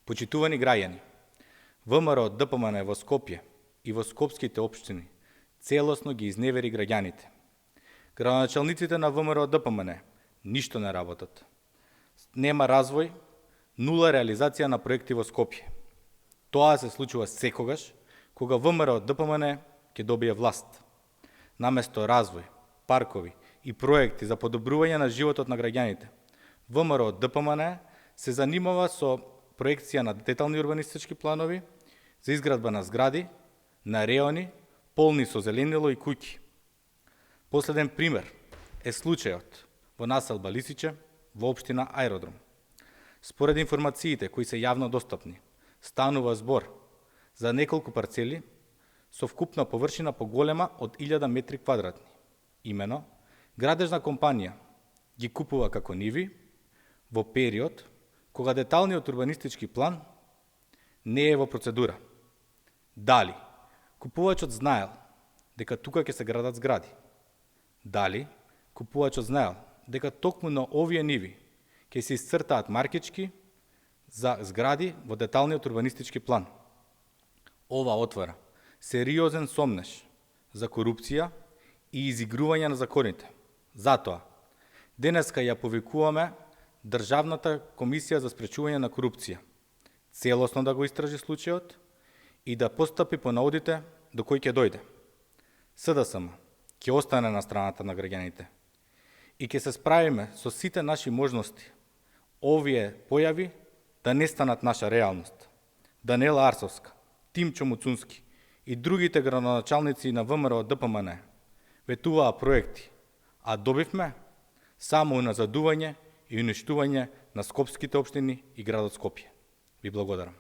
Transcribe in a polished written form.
Почитувани граѓани, ВМРО ДПМН во Скопје и во скопските општини целосно ги изневери граѓаните. Градоначалниците на ВМРО ДПМН ништо не работат. Нема развој, нула реализација на проекти во Скопје. Тоа се случува секогаш кога ВМРО ДПМН ќе добие власт. Наместо развој, паркови и проекти за подобрување на животот на граѓаните, ВМРО ДПМН се занимава со проекција на детални урбанистички планови за изградба на згради, на реони, полни со зеленило и куќи. Последен пример е случајот во населба Лисиче во општина Аеродром. Според информациите кои се јавно достапни, станува збор за неколку парцели со вкупна површина поголема од 1000 метри квадратни. Имено, градежна компанија ги купува како ниви во период кога деталниот урбанистички план не е во процедура. Дали купувачот знаел дека тука ќе се градат згради? Дали купувачот знаел дека токму на овие ниви ќе се исцртаат маркички за згради во деталниот урбанистички план? Ова отвара сериозен сомнеш за корупција и изигрување на законите. Затоа, денеска ја повикуваме Државната комисија за спречување на корупција целосно да го истражи случајот и да постапи по наудите до кој ќе дојде. СДСМ ќе остане на страната на граѓаните и ќе се справиме со сите наши можности овие појави да не станат наша реалност. Данела Арсовска, Тимчо Муцунски и другите градоначалници на ВМРО ДПМН ветуваа проекти, а добивме само уназадување и уништување на скопските општини и градот Скопје. Ви благодарам.